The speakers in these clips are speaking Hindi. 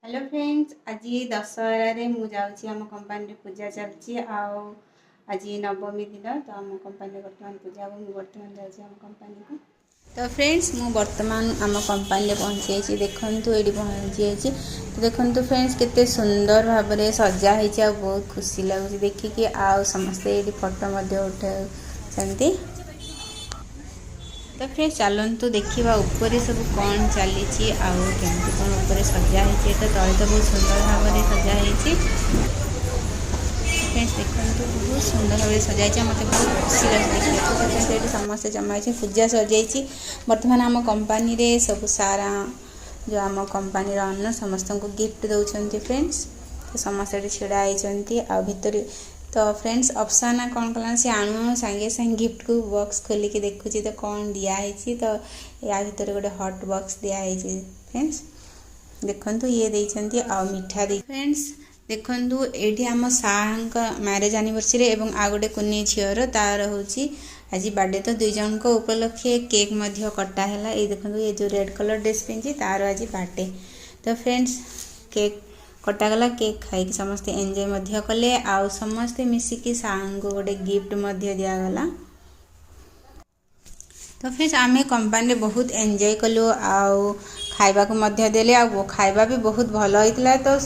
हेलो फ्रेंड्स, आज दशहरा रे मु जाऊँगी आम कंपानी पूजा चलती आज नवमी दिन तो आम कंपानी बर्तमान पूजा हम बर्तमान जाऊँगी आम कंपानी को। तो फ्रेंड्स मु बर्तमान आम कंपानी पहुँची देखु ये पहुँची तो देखु फ्रेंड्स केते सुंदर भाव में सजा है बहुत खुशी लगुच देखिकी आउ समस्ते ये फोटो उठाते। तो फ्रेंड्स चलतु देखा ऊपर सब कौन चली केमती कौन ऊपर सजा है तो तले तो बहुत सुंदर भाव में सजा है। फ्रेंड्स देखते बहुत सुंदर भाव में सजा मत बहुत खुशी लगे देखिए समस्त जमा पूजा सजाई बर्तमान आम कंपानी रे सब सारा जो आम कंपानी ओनर समस्त को गिफ्ट दौरान फ्रेंड्स तो समस्त छिड़ा होती भितर तो फ्रेंड्स अफसाना कौन कला सी आणु सांगे सांगे गिफ्ट को बॉक्स खोलिकी देखुची तो कौन दिखाई तो या भीतर गोटे हॉट बॉक्स दिखाई फ्रेंड्स देखु ये देती आ मिठा दे फ्रेंड्स देखु ये आम साहा मैरेज एनिवर्सरी एवं आ गोटे कुनी झीर तार हूँ आज बर्थडे तो दुई जन को उपलक्षे केक कटा है ये देखो ये जो रेड कलर ड्रेस पिंधि तार आज बर्थडे तो फ्रेंड्स केक कटागला केक खाई समस्ते एंजॉय कले आउ समस्ते मिसिकी साहू को गोटे गिफ्ट दिगला। तो फ्रेंड्स आम कंपानी बहुत एंजॉय कलु आउ खाइबा को देले आ खाइबा भी बहुत भल होता तो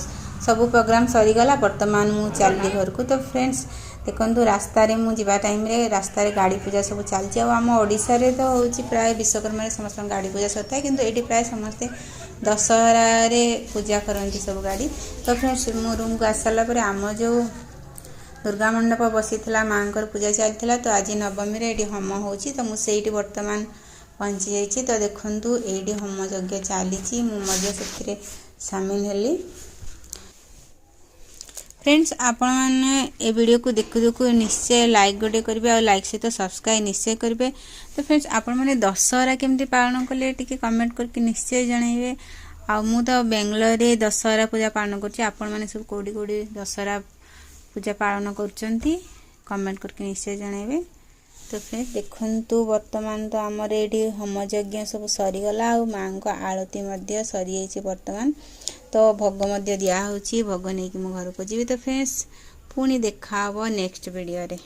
सब प्रोग्राम सरीगला बर्तमान मु चलली घर को। तो फ्रेंड्स देखो रास्ता रे मु जीवा टाइम रे रास्ता रे गाड़ी पूजा सब चलती आम ओडिशा रे तो होची प्राय विश्वकर्मा समस्त गाड़ी पूजा सरता है किंतु ये प्राय समस्ते दशहरा रे पूजा करती सब गाड़ी। तो फ्रेंड्स मो रूम को आसाला पर आम जो दुर्गा मंडप बसी माँ पूजा चलता तो आज नवमी रे होम होची तो मुझे बर्तमान पहुँची जाइए। तो देखु ये होम यज्ञ चली मुझे सामिल हेली। फ्रेंड्स आपण मैंने वीडियो को देखु देखु निश्चय लाइक गोटे करेंगे और लाइक सहित सब्सक्राइब निश्चय करेंगे। तो फ्रेंड्स आपण मैंने दशहरा केमती पालन कले टी कमेंट करके निश्चय जनइबे। आ मु तो बेंगलोर रे दशहरा पूजा पालन करछि आपण मैंने सब कोडी कोडी दशहरा पूजा पालन करछंती कमेंट करके निश्चय जनइबे। तो फ्रेंड्स देखु वर्तमान तो आमर ये होम यज्ञ सब सरीगला आ माँ को आरती सरी बर्तमान तो भोग दिया होची भोग नहीं कि मो घर को जी। तो फ्रेंड्स पुणी देखा नेक्स्ट वीडियो रे।